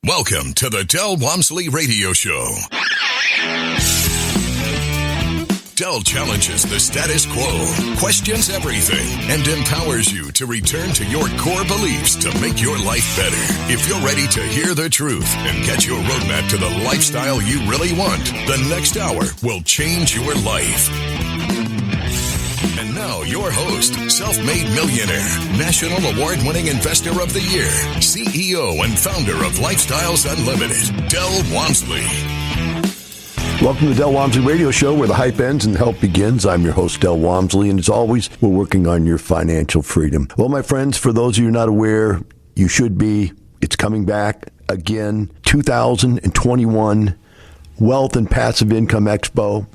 Welcome to the Del Walmsley Radio Show. Del challenges the status quo, questions everything, and empowers you to return to your core beliefs to make your life better. If you're ready to hear the truth and get your roadmap to the lifestyle you really want, the next hour will change your life. And now your host, self-made millionaire, national award-winning investor of the year, CEO and founder of Lifestyles Unlimited, Del Walmsley. Welcome to the Del Walmsley Radio Show, where the hype ends and help begins. I'm your host, Del Walmsley, and as always, we're working on your financial freedom. Well, my friends, for those of you not aware, you should be. It's coming back again, 2021 Wealth and Passive Income Expo,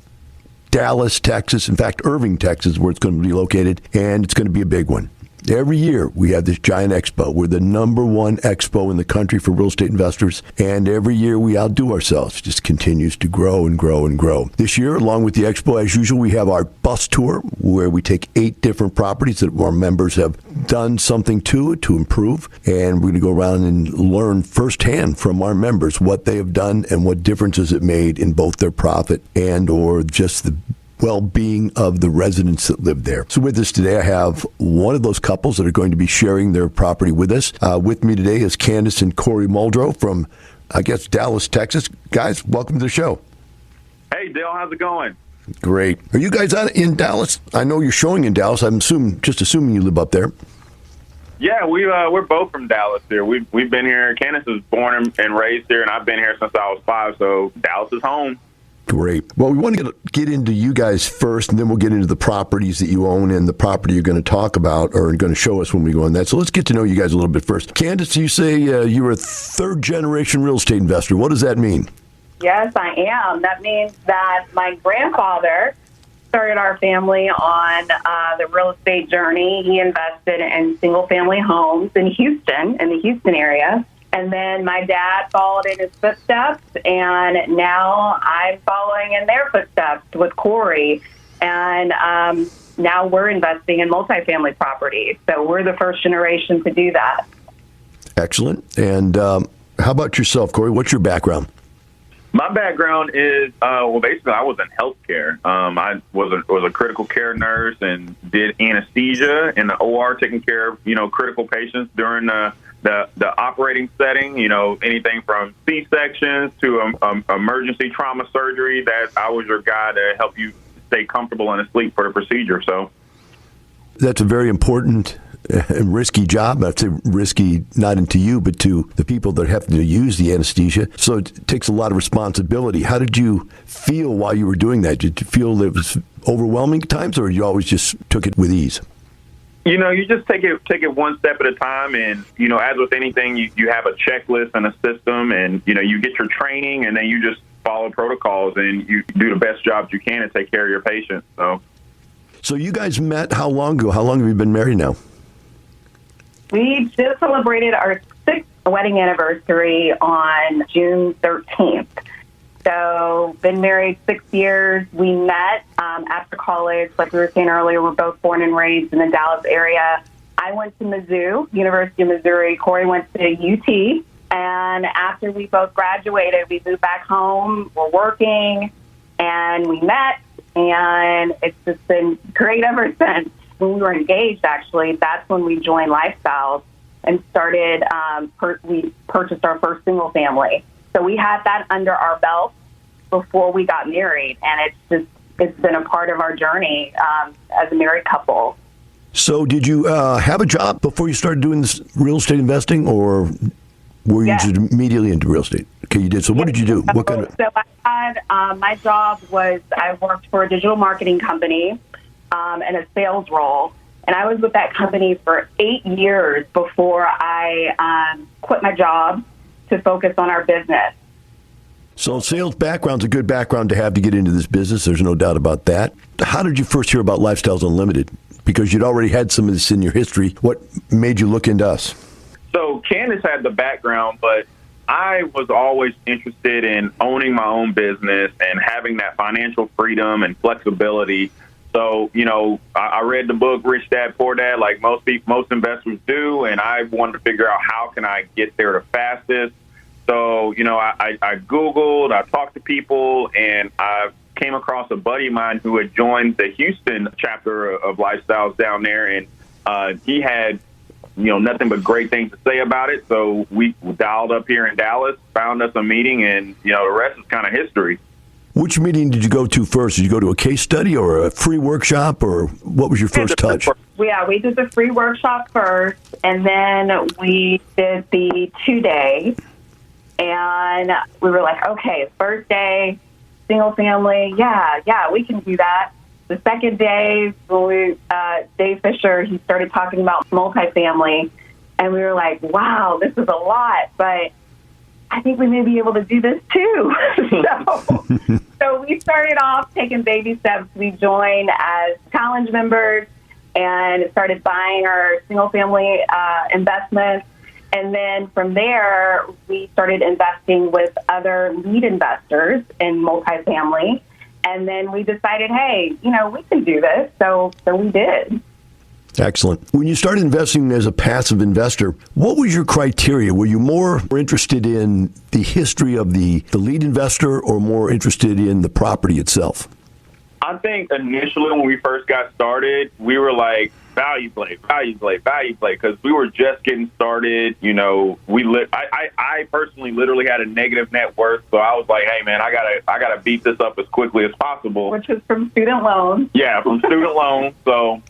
Dallas, Texas. In fact, Irving, Texas, where it's going to be located, and it's going to be a big one. Every year, we have this giant expo. We're the number one expo in the country for real estate investors, and every year we outdo ourselves. It just continues to grow and grow and grow. This year, along with the expo, as usual, we have our bus tour, where we take 8 different properties that our members have done something to improve, and we're going to go around and learn firsthand from our members what they have done and what differences it made in both their profit and or just the well-being of the residents that live there. So with us today, I have one of those couples that are going to be sharing their property with us. With me today is Candice and Corey Muldrow from, I guess, Dallas, Texas. Guys, welcome to the show. Hey, Dale, how's it going? Great. Are you guys out in Dallas? I know you're showing in Dallas. I'm just assuming you live up there. Yeah, we're both from Dallas here. We've been here. Candice was born and raised here, and I've been here since I was 5, so Dallas is home. Great. Well, we want to get into you guys first, and then we'll get into the properties that you own and the property you're going to talk about or going to show us when we go on that. So let's get to know you guys a little bit first. Candice, you say you're a third-generation real estate investor. What does that mean? Yes, I am. That means that my grandfather started our family on the real estate journey. He invested in single-family homes in the Houston area. And then my dad followed in his footsteps, and now I'm following in their footsteps with Corey. And now we're investing in multifamily properties. So we're the first generation to do that. Excellent. And how about yourself, Corey? What's your background? My background is, basically I was in healthcare. I was a critical care nurse and did anesthesia in the OR, taking care of, critical patients during the operating setting, anything from C-sections to emergency trauma surgery. That I was your guy to help you stay comfortable and asleep for the procedure. So that's a very important and risky job. I'd say risky not into you, but to the people that have to use the anesthesia. So it takes a lot of responsibility. How did you feel while you were doing that? Did you feel it was overwhelming at times, or you always just took it with ease? You just take it one step at a time, and as with anything, you have a checklist and a system, and you get your training, and then you just follow protocols, and you do the best job you can to take care of your patients. So you guys met how long ago? How long have you been married now? We just celebrated our 6th wedding anniversary on June 13th. So been married 6 years. We met after college. Like we were saying earlier, we're both born and raised in the Dallas area. I went to Mizzou, University of Missouri. Corey went to UT. And after we both graduated, we moved back home. We're working, and we met. And it's just been great ever since. When we were engaged, actually, that's when we joined Lifestyles and started, we purchased our first single family. So we had that under our belt before we got married, and it's been a part of our journey as a married couple. So did you have a job before you started doing this real estate investing, or were you just immediately into real estate? Okay, you did. So what did you do? What kind of? So I had, my job was I worked for a digital marketing company in a sales role. And I was with that company for 8 years before I quit my job to focus on our business. So sales background's a good background to have to get into this business. There's no doubt about that. How did you first hear about Lifestyles Unlimited? Because you'd already had some of this in your history. What made you look into us? So Candice had the background, but I was always interested in owning my own business and having that financial freedom and flexibility. So, I read the book Rich Dad, Poor Dad, like most investors do, and I wanted to figure out how can I get there the fastest. So, I Googled, I talked to people, and I came across a buddy of mine who had joined the Houston chapter of Lifestyles down there, and he had, nothing but great things to say about it. So we dialed up here in Dallas, found us a meeting, and, the rest is kind of history. Which meeting did you go to first? Did you go to a case study or a free workshop, or what was your first touch? Yeah, we did the free workshop first, and then we did the 2-day. And we were like, okay, first day, single family, yeah, we can do that. The second day, Dave Fisher, he started talking about multifamily, and we were like, wow, this is a lot, but I think we may be able to do this too. So we started off taking baby steps. We joined as challenge members and started buying our single family investments. And then from there, we started investing with other lead investors in multifamily. And then we decided, hey, we can do this. So we did. Excellent. When you started investing as a passive investor, what was your criteria? Were you more interested in the history of the lead investor or more interested in the property itself? I think initially when we first got started, we were like, value play, because we were just getting started. I personally literally had a negative net worth, so I was like, hey man, I gotta beat this up as quickly as possible. Which is from student loans. Yeah, from student loans. So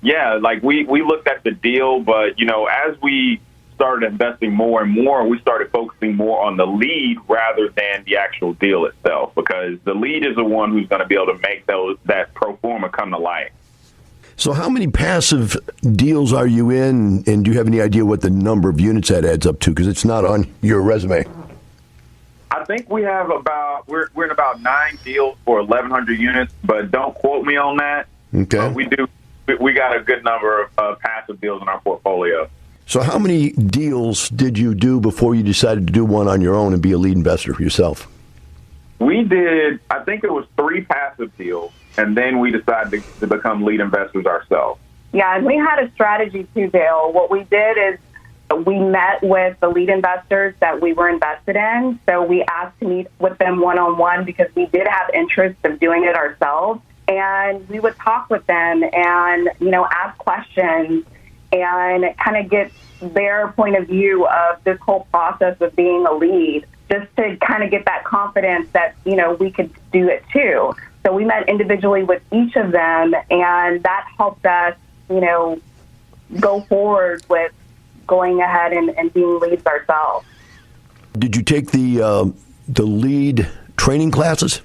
yeah, like we looked at the deal, but as we started investing more and more, we started focusing more on the lead rather than the actual deal itself, because the lead is the one who's going to be able to make that pro forma come to life. So how many passive deals are you in, and do you have any idea what the number of units that adds up to? Because it's not on your resume. I think we have we're in about 9 deals for 1,100 units, but don't quote me on that. Okay. We got a good number of passive deals in our portfolio. So how many deals did you do before you decided to do one on your own and be a lead investor for yourself? We did, I think it was 3 passive deals, and then we decided to become lead investors ourselves. Yeah, and we had a strategy too, Dale. What we did is we met with the lead investors that we were invested in. So we asked to meet with them one-on-one because we did have interest of doing it ourselves. And we would talk with them and, ask questions and kind of get their point of view of this whole process of being a lead, just to kind of get that confidence that, we could do it too. So we met individually with each of them, and that helped us, go forward with going ahead and being leads ourselves. Did you take the lead training classes?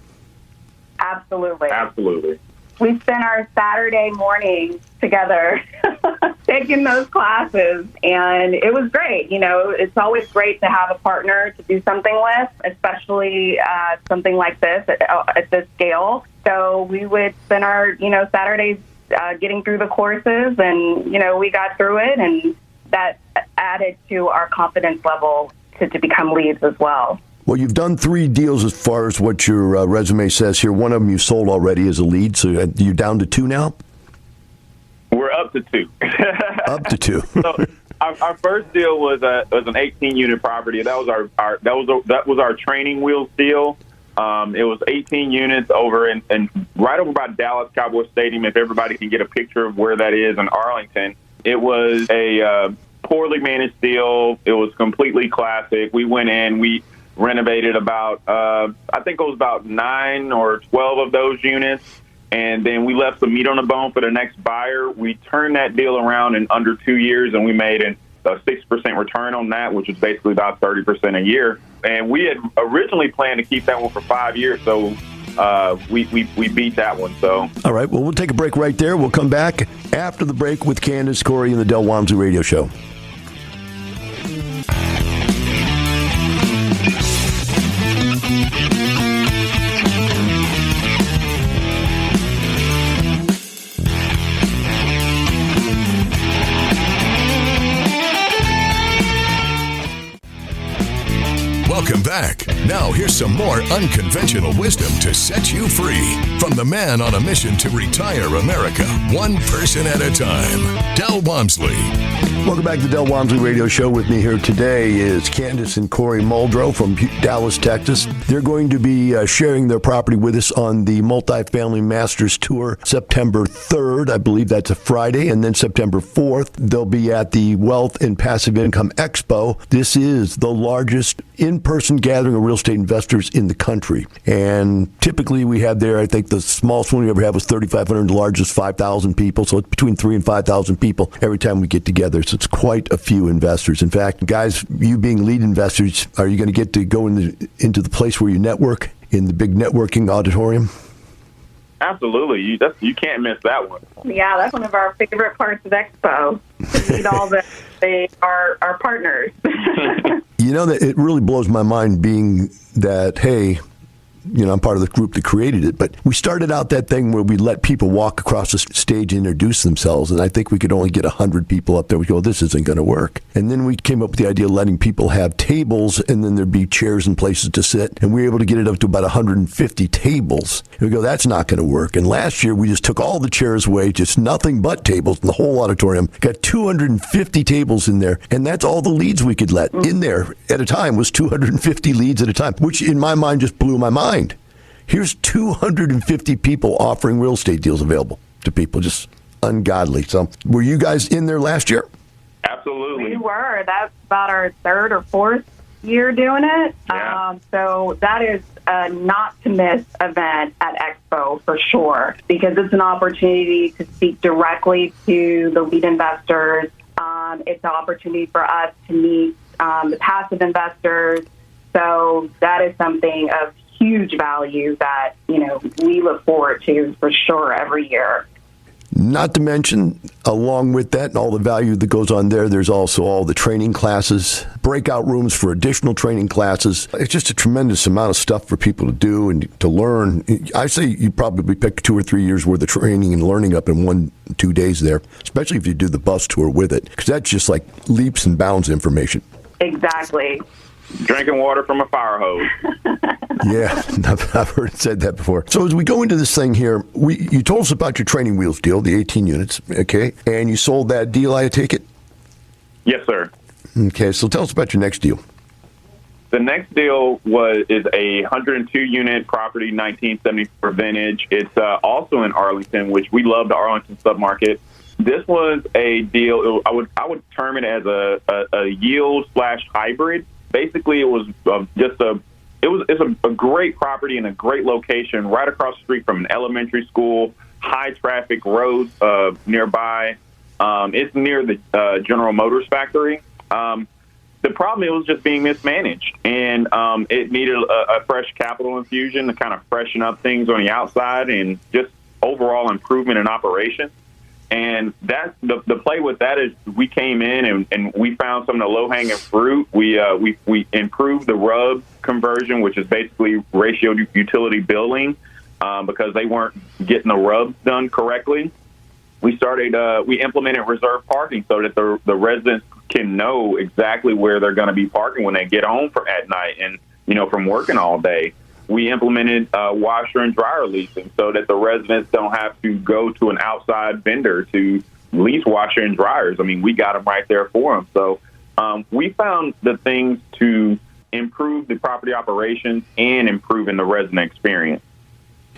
Absolutely. We spent our Saturday morning together taking those classes, and it was great. It's always great to have a partner to do something with, especially something like this at this scale. So we would spend our, Saturdays getting through the courses, and, we got through it, and that added to our confidence level to become leads as well. Well, you've done 3 deals as far as what your resume says here. One of them you sold already as a lead, so you're down to 2 now? We're up to 2. Up to 2. So our first deal was an 18-unit property. That was our training wheels deal. It was 18 units over in right over by Dallas Cowboy Stadium. If everybody can get a picture of where that is in Arlington, it was a poorly managed deal. It was completely classic. We went in, we renovated about, I think it was about 9 or 12 of those units. And then we left some meat on the bone for the next buyer. We turned that deal around in under 2 years, and we made a 6% return on that, which is basically about 30% a year. And we had originally planned to keep that one for 5 years, so we beat that one. So, all right, well, we'll take a break right there. We'll come back after the break with Candice Corey and the Del Walmsley Radio Show. Welcome back. Now here's some more unconventional wisdom to set you free from the man on a mission to retire America, one person at a time, Del Walmsley. Welcome back to the Del Walmsley Radio Show. With me here today is Candice and Corey Muldrow from Dallas, Texas. They're going to be sharing their property with us on the Multifamily Masters Tour September 3rd. I believe that's a Friday. And then September 4th, they'll be at the Wealth and Passive Income Expo. This is the largest in-person gathering of real estate investors in the country. And typically we have there, I think the smallest one we ever had was 3,500, the largest 5,000 people. So it's between 3,000 and 5,000 people every time we get together. So it's quite a few investors. In fact, guys, you being lead investors, are you going to get to go into the place where you network, in the big networking auditorium? Absolutely. You can't miss that one. Yeah, that's one of our favorite parts of Expo, to meet all our partners. You know, that it really blows my mind being that, hey, you know, I'm part of the group that created it, but we started out that thing where we let people walk across the stage and introduce themselves, and I think we could only get 100 people up there. We go, this isn't going to work. And then we came up with the idea of letting people have tables, and then there'd be chairs and places to sit, and we were able to get it up to about 150 tables. And we go, that's not going to work. And last year, we just took all the chairs away, just nothing but tables in the whole auditorium, got 250 tables in there, and that's all the leads we could let in there at a time was 250 leads at a time, which in my mind just blew my mind. Here's 250 people offering real estate deals available to people. Just ungodly. So were you guys in there last year? Absolutely. We were. That's about our third or fourth year doing it. Yeah. So that is a not to miss event at Expo for sure, because it's an opportunity to speak directly to the lead investors. It's an opportunity for us to meet the passive investors. So that is something of huge value that, you know, we look forward to for sure every year. Not to mention, along with that and all the value that goes on there, there's also all the training classes, breakout rooms for additional training classes. It's just a tremendous amount of stuff for people to do and to learn. I say you probably pick 2 or 3 years worth of training and learning up in 1-2 days there, especially if you do the bus tour with it, because that's just like leaps and bounds information. Exactly. Drinking water from a fire hose. Yeah, I've heard it said that before. So as we go into this thing here, you told us about your training wheels deal, the 18 units, okay? And you sold that deal, I take it? Yes, sir. Okay, so tell us about your next deal. The next deal is a 102-unit property, 1974 vintage. It's also in Arlington, which we love the Arlington submarket. This was a deal. I would term it as a yield/hybrid. Basically, it was it's a great property in a great location, right across the street from an elementary school, high traffic roads nearby. It's near the General Motors factory. The problem, it was just being mismanaged, and it needed a fresh capital infusion to kind of freshen up things on the outside and just overall improvement in operation. And that's the play with that is we came in and we found some of the low-hanging fruit. We improved the RUB conversion, which is basically ratio utility billing, because they weren't getting the RUBs done correctly. We implemented reserve parking so that the residents can know exactly where they're going to be parking when they get home at night and, you know, from working all day. We implemented washer and dryer leasing so that the residents don't have to go to an outside vendor to lease washer and dryers. I mean, we got them right there for them. So we found the things to improve the property operations and improving the resident experience.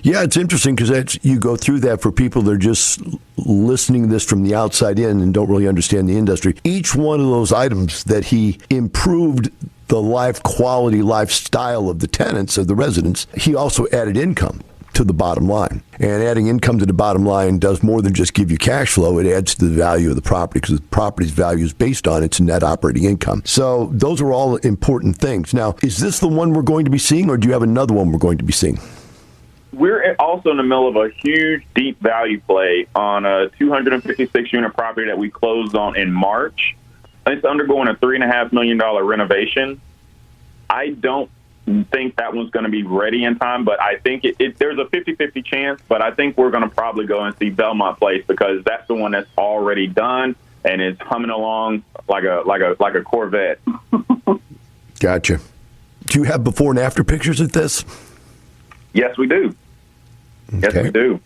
Yeah, it's interesting because you go through that for people that are just listening to this from the outside in and don't really understand the industry. Each one of those items that he improved the lifestyle of the tenants, of the residents, he also added income to the bottom line. And adding income to the bottom line does more than just give you cash flow. It adds to the value of the property because the property's value is based on its net operating income. So those are all important things. Now, is this the one we're going to be seeing, or do you have another one we're going to be seeing? We're also in the middle of a huge deep value play on a 256-unit property that we closed on in March. It's undergoing a $3.5 million renovation. I don't think that one's going to be ready in time, but I think there's a 50-50 chance, but I think we're going to probably go and see Belmont Place because that's the one that's already done and is humming along like a Corvette. Gotcha. Do you have before and after pictures of this? Yes, we do. Yes, Okay. we do.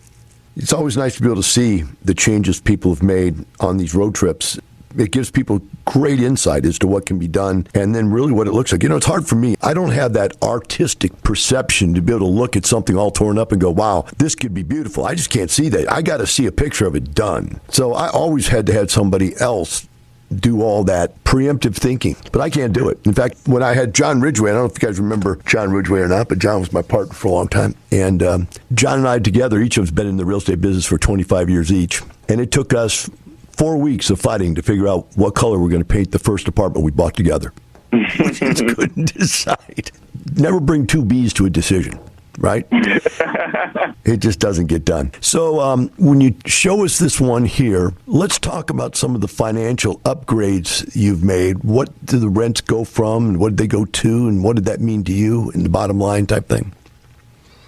It's always nice to be able to see the changes people have made on these road trips. It gives people great insight as to what can be done and then really what it looks like. You know, it's hard for me. I don't have that artistic perception to be able to look at something all torn up and go, wow, this could be beautiful. I just can't see that. I got to see a picture of it done. So I always had to have somebody else do all that preemptive thinking, but I can't do it. In fact, when I had John Ridgway, I don't know if you guys remember John Ridgway or not, but John was my partner for a long time. And John and I together, each of us been in the real estate business for 25 years each. And it took us 4 weeks of fighting to figure out what color we're going to paint the first apartment we bought together. We just couldn't decide. Never bring two Bs to a decision, right? It just doesn't get done. So when you show us this one here, let's talk about some of the financial upgrades you've made. What do the rents go from, and what did they go to, and what did that mean to you in the bottom line type thing?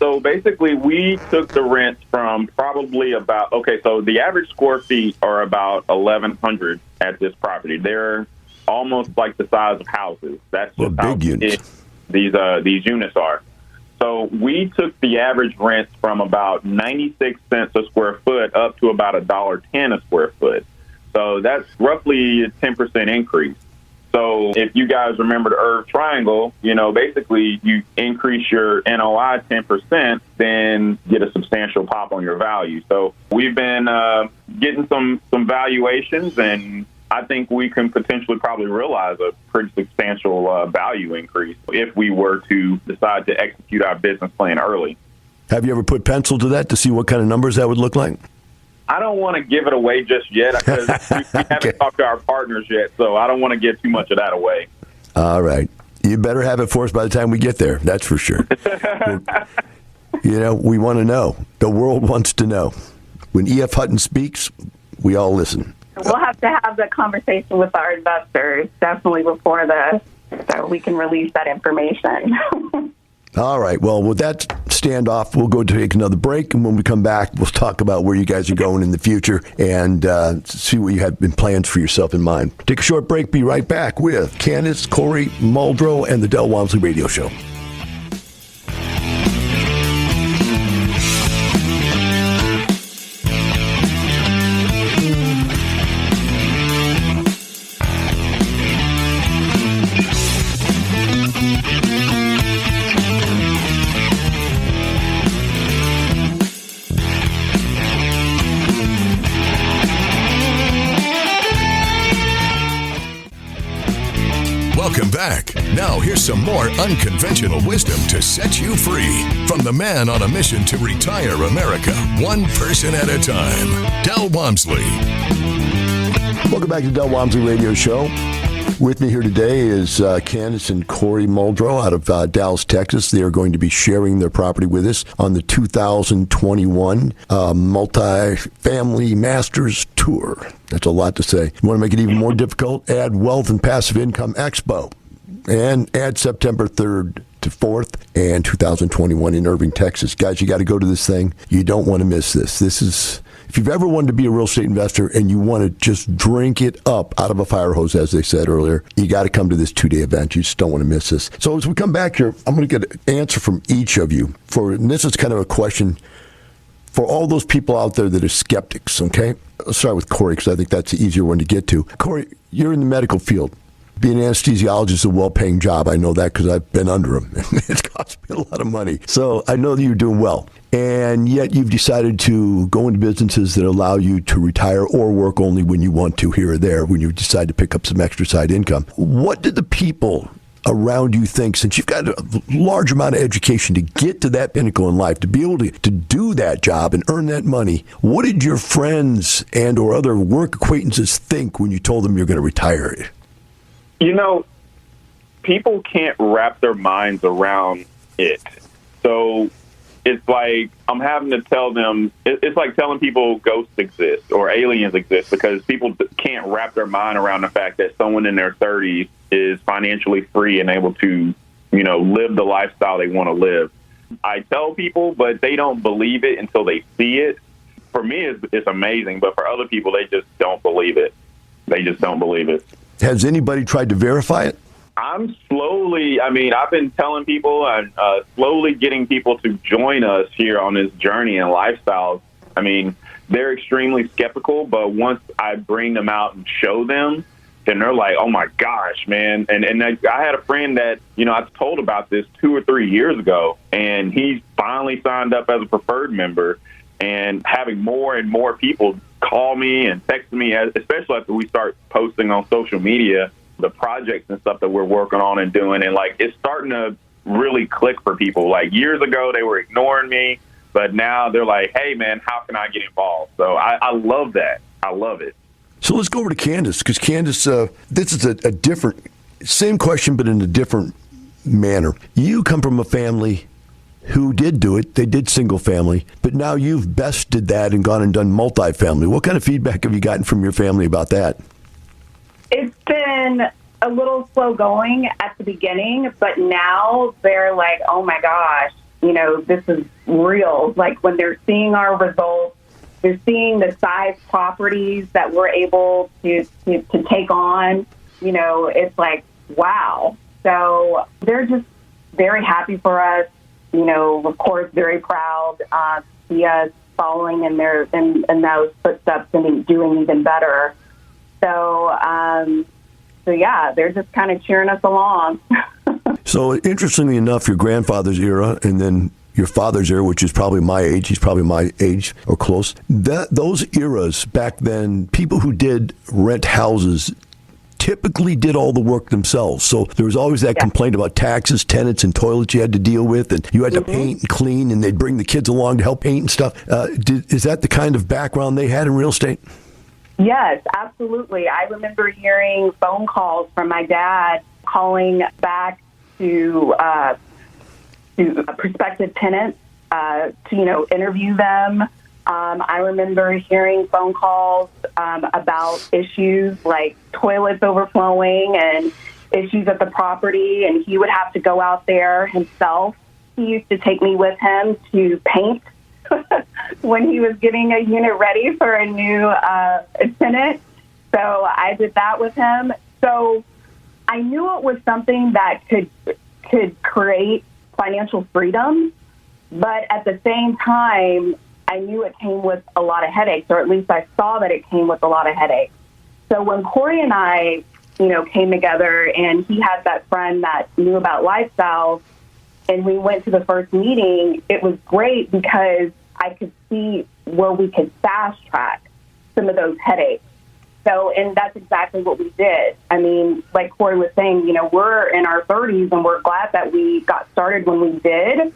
So basically, we took the rents from probably about, so the average square feet are about 1,100 at this property. They're almost like the size of houses. That's just how big units these units are. So we took the average rents from about 96 cents a square foot up to about $1.10 a square foot. So that's roughly a 10% increase. So if you guys remember the Irv Triangle, basically you increase your NOI 10%, then get a substantial pop on your value. So we've been getting some valuations, and I think we can potentially probably realize a pretty substantial value increase if we were to decide to execute our business plan early. Have you ever put pencil to that to see what kind of numbers that would look like? I don't want to give it away just yet because we haven't talked to our partners yet, so I don't want to give too much of that away. All right. You better have it for us by the time we get there. That's for sure. We want to know. The world wants to know. When E.F. Hutton speaks, we all listen. We'll have to have the conversation with our investors definitely before this so we can release that information. All right. Well, with that standoff, we'll go take another break. And when we come back, we'll talk about where you guys are going in the future and see what you have in plans for yourself in mind. Take a short break. Be right back with Candice, Corey, Muldrow, and the Del Walmsley Radio Show. Welcome back. Now here's some more unconventional wisdom to set you free from the man on a mission to retire America, one person at a time, Del Walmsley. Welcome back to the Del Walmsley Radio Show. With me here today is Candice and Corey Muldrow out of Dallas, Texas. They are going to be sharing their property with us on the 2021 Multifamily Masters Tour. That's a lot to say. You want to make it even more difficult? Add Wealth and Passive Income Expo and add September 3rd to 4th and 2021 in Irving, Texas. Guys, you got to go to this thing. You don't want to miss this. This is... If you've ever wanted to be a real estate investor and you want to just drink it up out of a fire hose, as they said earlier, you got to come to this 2-day event. You just don't want to miss this. So as we come back here, I'm going to get an answer from each of you. And this is kind of a question for all those people out there that are skeptics, okay? Let's start with Corey because I think that's the easier one to get to. Corey, you're in the medical field. Being an anesthesiologist is a well-paying job. I know that because I've been under them. It's cost me a lot of money. So I know that you're doing well. And yet you've decided to go into businesses that allow you to retire or work only when you want to here or there, when you decide to pick up some extra side income. What did the people around you think, since you've got a large amount of education to get to that pinnacle in life, to be able to do that job and earn that money, what did your friends and or other work acquaintances think when you told them you're going to retire? People can't wrap their minds around it. So it's like I'm having to tell them, it's like telling people ghosts exist or aliens exist because people can't wrap their mind around the fact that someone in their 30s is financially free and able to, live the lifestyle they want to live. I tell people, but they don't believe it until they see it. For me, it's amazing, but for other people, they just don't believe it. They just don't believe it. Has anybody tried to verify it? I'm slowly, I've been telling people and slowly getting people to join us here on this journey and lifestyle. They're extremely skeptical, but once I bring them out and show them, then they're like, oh my gosh, man. And I had a friend that, I told about this 2 or 3 years ago, and he finally signed up as a preferred member, and having more and more people call me and text me, especially after we start posting on social media, the projects and stuff that we're working on and doing. And it's starting to really click for people. Like years ago, they were ignoring me, but now they're like, hey man, how can I get involved? So I love that. I love it. So let's go over to Candice, because Candice, this is a different, same question, but in a different manner. You come from a family who did do it. They did single family, but now you've bested that and gone and done multifamily. What kind of feedback have you gotten from your family about that? It's been a little slow going at the beginning, but now they're like, oh my gosh, this is real. Like when they're seeing our results, they're seeing the size properties that we're able to take on, it's like, wow. So they're just very happy for us, of course, very proud to see us following in those footsteps and doing even better. So yeah, they're just kind of cheering us along. So interestingly enough, your grandfather's era and then your father's era, which is probably my age, he's probably my age or close, those eras back then, people who did rent houses typically did all the work themselves. So there was always that complaint about taxes, tenants, and toilets you had to deal with, and you had to paint and clean, and they'd bring the kids along to help paint and stuff. Is that the kind of background they had in real estate? Yes, absolutely. I remember hearing phone calls from my dad calling back to prospective tenants to interview them. I remember hearing phone calls about issues like toilets overflowing and issues at the property, and he would have to go out there himself. He used to take me with him to paint when he was getting a unit ready for a new tenant. So I did that with him. So I knew it was something that could create financial freedom, but at the same time, I knew it came with a lot of headaches, or at least I saw that it came with a lot of headaches. So when Corey and I, came together, and he had that friend that knew about lifestyle, and we went to the first meeting, it was great because I could see where we could fast track some of those headaches. So, and that's exactly what we did. Like Corey was saying, we're in our 30s, and we're glad that we got started when we did.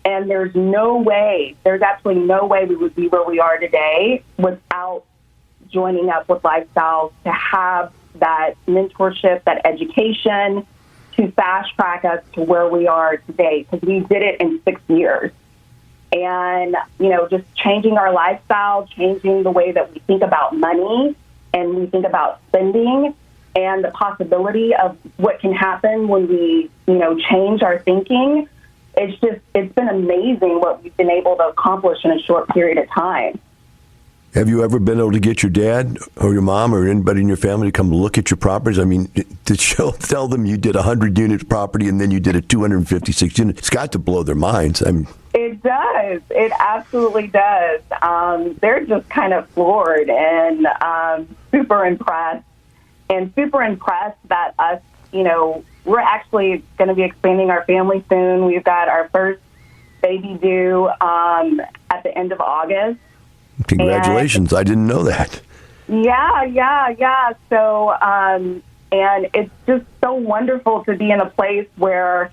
And there's absolutely no way we would be where we are today without joining up with Lifestyle to have that mentorship, that education to fast track us to where we are today, because we did it in 6 years. And, just changing our lifestyle, changing the way that we think about money and we think about spending, and the possibility of what can happen when we, change our thinking. It's been amazing what we've been able to accomplish in a short period of time. Have you ever been able to get your dad or your mom or anybody in your family to come look at your properties? To tell them you did a 100-unit property and then you did a 256 unit. It's got to blow their minds. It does. It absolutely does. They're just kind of floored and super impressed. And super impressed that us, we're actually going to be expanding our family soon. We've got our first baby due at the end of August. Congratulations. I didn't know that. Yeah. So, and it's just so wonderful to be in a place where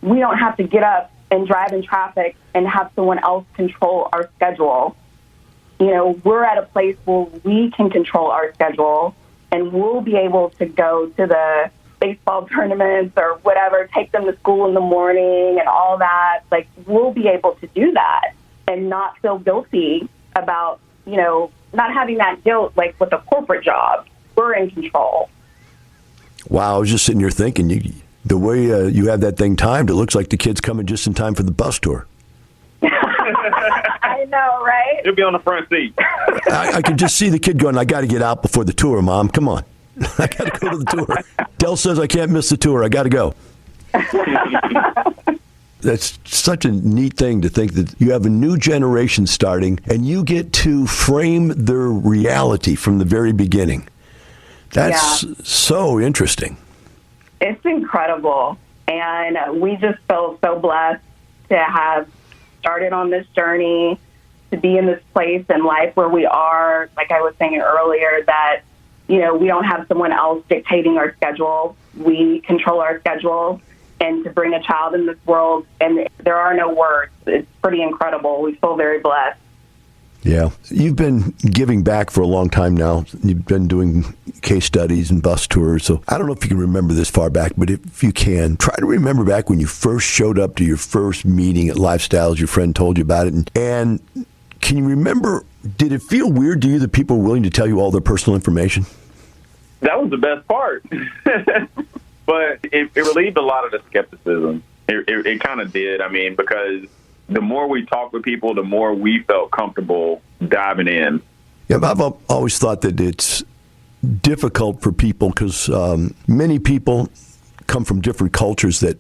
we don't have to get up and drive in traffic and have someone else control our schedule. We're at a place where we can control our schedule, and we'll be able to go to the baseball tournaments or whatever, take them to school in the morning and all that. Like, we'll be able to do that and not feel guilty about, not having that guilt like with a corporate job. We're in control. Wow, I was just sitting here thinking, the way you have that thing timed, it looks like the kid's coming just in time for the bus tour. I know, right? He'll be on the front seat. I could just see the kid going, I got to get out before the tour, Mom. Come on. I got to go to the tour. Del says I can't miss the tour. I got to go. That's such a neat thing to think that you have a new generation starting and you get to frame their reality from the very beginning. That's so interesting. It's incredible. And we just feel so blessed to have started on this journey, to be in this place in life where we are, like I was saying earlier, that, we don't have someone else dictating our schedule. We control our schedule. And to bring a child in this world, and there are no words. It's pretty incredible. We feel very blessed. Yeah. You've been giving back for a long time now. You've been doing case studies and bus tours. So I don't know if you can remember this far back, but if you can, try to remember back when you first showed up to your first meeting at Lifestyles. Your friend told you about it. And can you remember, did it feel weird to you that people were willing to tell you all their personal information? That was the best part. But it relieved a lot of the skepticism. It kind of did. I mean, because the more we talked with people, the more we felt comfortable diving in. Yeah, I've always thought that it's difficult for people because many people come from different cultures that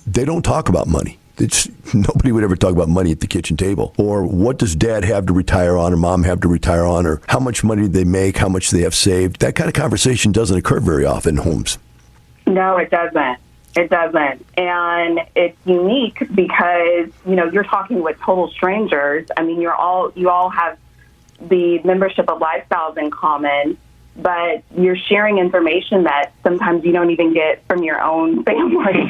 they don't talk about money. Nobody would ever talk about money at the kitchen table. Or what does dad have to retire on or mom have to retire on, or how much money they make, how much they have saved. That kind of conversation doesn't occur very often in homes. No, it doesn't. It doesn't. And it's unique because, you're talking with total strangers. I mean, you all have the membership of Lifestyles in common, but you're sharing information that sometimes you don't even get from your own family.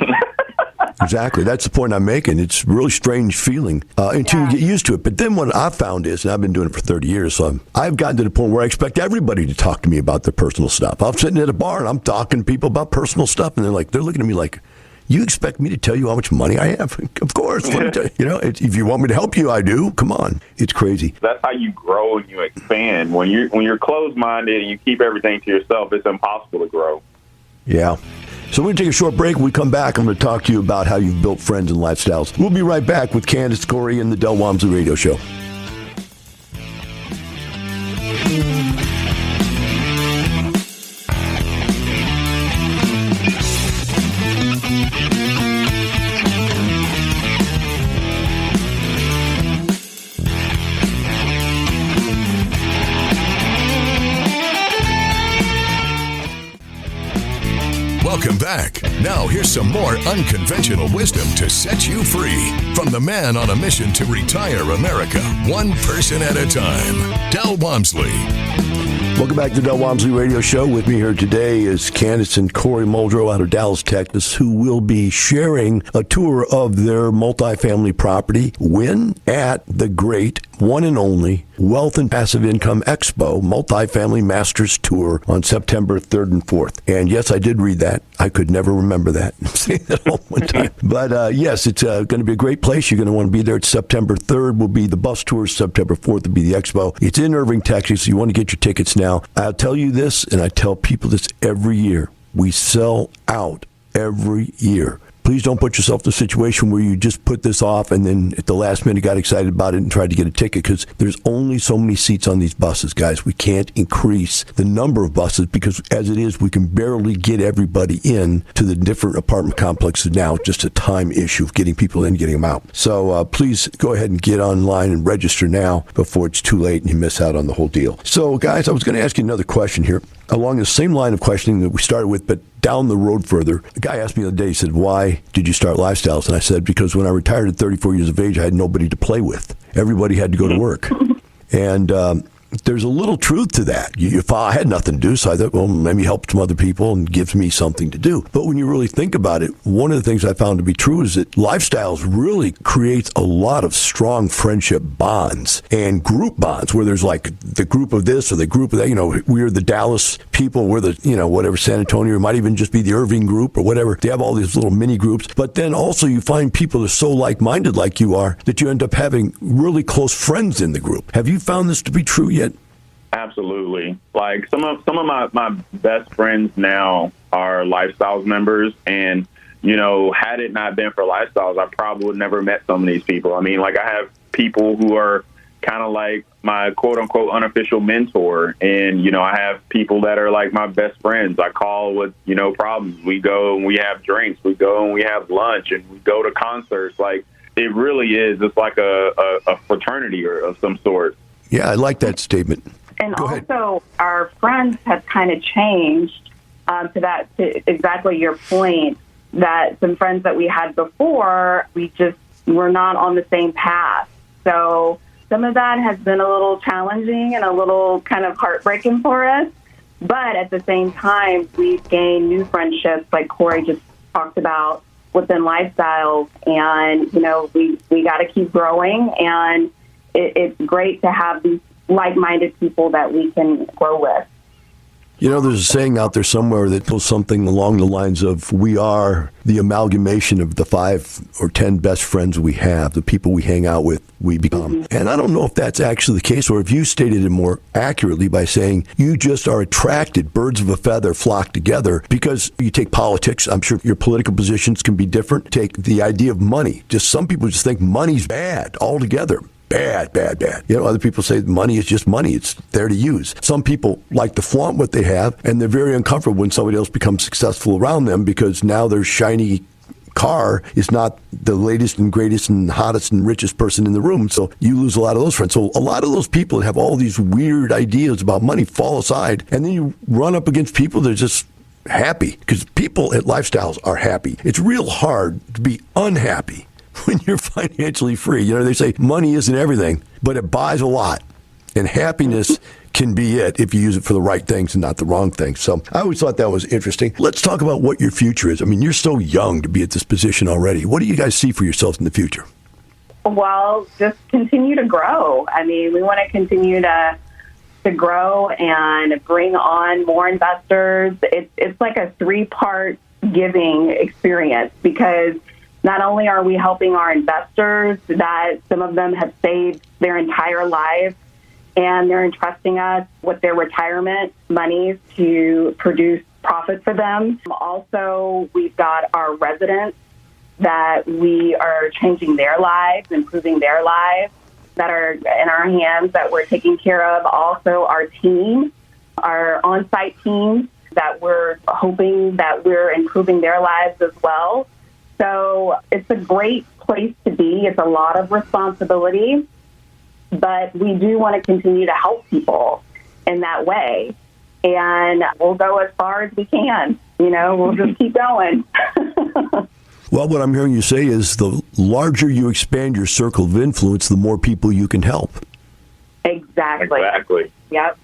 Exactly. That's the point I'm making. It's a really strange feeling until you get used to it. But then what I've found is, and I've been doing it for 30 years, so I've gotten to the point where I expect everybody to talk to me about their personal stuff. I'm sitting at a bar and I'm talking to people about personal stuff, and they're looking at me like, you expect me to tell you how much money I have? Of course. Let me tell you. If you want me to help you, I do. Come on. It's crazy. That's how you grow and you expand. When you're closed-minded and you keep everything to yourself, it's impossible to grow. Yeah. So we're going to take a short break. When we come back, I'm going to talk to you about how you've built friends and lifestyles. We'll be right back with Candice Corey and the Del Walmsley Radio Show. Welcome back. Now here's some more unconventional wisdom to set you free from the man on a mission to retire America, one person at a time, Del Walmsley. Welcome back to the Del Walmsley Radio Show. With me here today is Candice and Corey Muldrow out of Dallas, Texas, who will be sharing a tour of their multifamily property when at the great one and only Wealth and Passive Income Expo Multifamily Masters Tour on September 3rd and 4th. And yes, I did read that. I could never remember that. I'm saying that all one time. But yes, it's going to be a great place. You're going to want to be there. It's September 3rd will be the bus tour. September 4th will be the expo. It's in Irving, Texas. So you want to get your tickets now. I'll tell you this, and I tell people this every year. We sell out every year. Please don't put yourself in a situation where you just put this off and then at the last minute got excited about it and tried to get a ticket, because there's only so many seats on these buses, guys. We can't increase the number of buses because as it is, we can barely get everybody in to the different apartment complexes now. It's just a time issue of getting people in, getting them out. So please go ahead and get online and register now before it's too late and you miss out on the whole deal. So, guys, I was going to ask you another question here along the same line of questioning that we started with, but down the road further. A guy asked me the other day, he said, why did you start Lifestyles? And I said, because when I retired at 34 years of age, I had nobody to play with. Everybody had to go to work. And there's a little truth to that. If I had nothing to do, so I thought, well, maybe help some other people and gives me something to do. But when you really think about it, one of the things I found to be true is that Lifestyles really creates a lot of strong friendship bonds and group bonds where there's like the group of this or the group of that. You know, we're the Dallas people, we're the, whatever, San Antonio, it might even just be the Irving group or whatever. They have all these little mini groups. But then also you find people that are so like-minded like you are that you end up having really close friends in the group. Have you found this to be true yet? Absolutely. Like some of my best friends now are Lifestyles members, and had it not been for Lifestyles, I probably would never met some of these people. I mean, like I have people who are kind of like my quote unquote unofficial mentor. And, you know, I have people that are like my best friends. I call with, you know, problems. We go and we have drinks. We go and we have lunch, and we go to concerts. Like, it really is. It's like a fraternity or of some sort. Yeah, I like that statement. And Go ahead. also, our friends have kind of changed to exactly your point, that some friends that we had before, we just were not on the same path. So some of that has been a little challenging and a little kind of heartbreaking for us. But at the same time, we've gained new friendships, like Corey just talked about, within lifestyles. And, you know, we got to keep growing. And it's great to have these like-minded people that we can grow with. You know, there's a saying out there somewhere that goes something along the lines of, we are the amalgamation of the 5 or 10 best friends we have, the people we hang out with, we become. Mm-hmm. And I don't know if that's actually the case, or if you stated it more accurately by saying you just are attracted, birds of a feather flock together, because you take politics. I'm sure your political positions can be different. Take the idea of money. Just some people just think money's bad altogether. Bad. You know, other people say money is just money. It's there to use. Some people like to flaunt what they have, and they're very uncomfortable when somebody else becomes successful around them, because now their shiny car is not the latest and greatest and hottest and richest person in the room. So you lose a lot of those friends. So a lot of those people that have all these weird ideas about money fall aside, and then you run up against people that are just happy, because people at Lifestyles are happy. It's real hard to be unhappy when you're financially free. You know, they say money isn't everything, but it buys a lot. And happiness can be it if you use it for the right things and not the wrong things. So I always thought that was interesting. Let's talk about what your future is. I mean, you're so young to be at this position already. What do you guys see for yourselves in the future? Well, just continue to grow. I mean, we want to continue to grow and bring on more investors. It's like a 3-part giving experience, because not only are we helping our investors, that some of them have saved their entire lives and they're entrusting us with their retirement monies to produce profit for them. Also, we've got our residents that we are changing their lives, improving their lives, that are in our hands, that we're taking care of. Also, our team, our on-site teams, that we're hoping that we're improving their lives as well. So it's a great place to be. It's a lot of responsibility, but we do want to continue to help people in that way. And we'll go as far as we can. You know, we'll just keep going. Well, what I'm hearing you say is the larger you expand your circle of influence, the more people you can help. Exactly. Yep.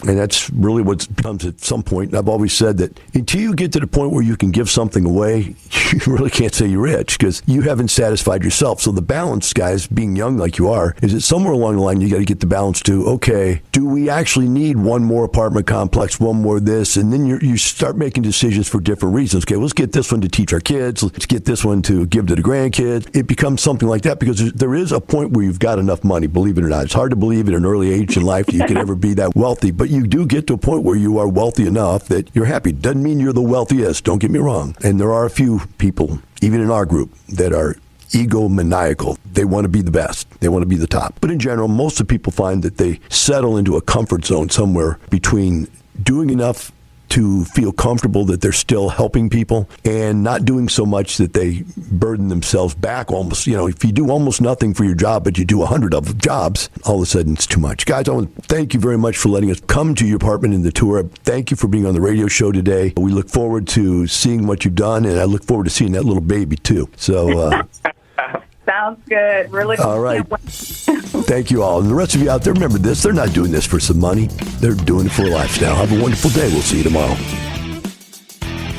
And that's really what comes at some point. And I've always said that until you get to the point where you can give something away, you really can't say you're rich, because you haven't satisfied yourself. So the balance, guys, being young like you are, is that somewhere along the line you got to get the balance to, okay, do we actually need one more apartment complex, one more this? And then you start making decisions for different reasons. Okay, let's get this one to teach our kids. Let's get this one to give to the grandkids. It becomes something like that, because there is a point where you've got enough money, believe it or not. It's hard to believe at an early age in life that you could ever be that wealthy, but you do get to a point where you are wealthy enough that you're happy. Doesn't mean you're the wealthiest, don't get me wrong. And there are a few people, even in our group, that are egomaniacal. They want to be the best. They want to be the top. But in general, most of the people find that they settle into a comfort zone somewhere between doing enough to feel comfortable that they're still helping people, and not doing so much that they burden themselves back almost. You know, if you do almost nothing for your job, but you do 100 of jobs, all of a sudden it's too much. Guys, I want to thank you very much for letting us come to your apartment in the tour. Thank you for being on the radio show today. We look forward to seeing what you've done, and I look forward to seeing that little baby too. So, Sounds good. Really good. All right. Thank you all. And the rest of you out there, remember this. They're not doing this for some money. They're doing it for a lifestyle. Have a wonderful day. We'll see you tomorrow.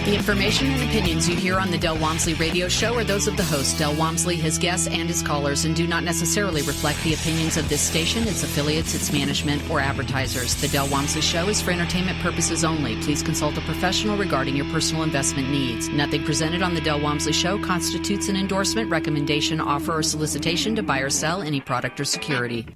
The information and opinions you hear on the Del Walmsley radio show are those of the host, Del Walmsley, his guests, and his callers, and do not necessarily reflect the opinions of this station, its affiliates, its management, or advertisers. The Del Walmsley show is for entertainment purposes only. Please consult a professional regarding your personal investment needs. Nothing presented on the Del Walmsley show constitutes an endorsement, recommendation, offer, or solicitation to buy or sell any product or security.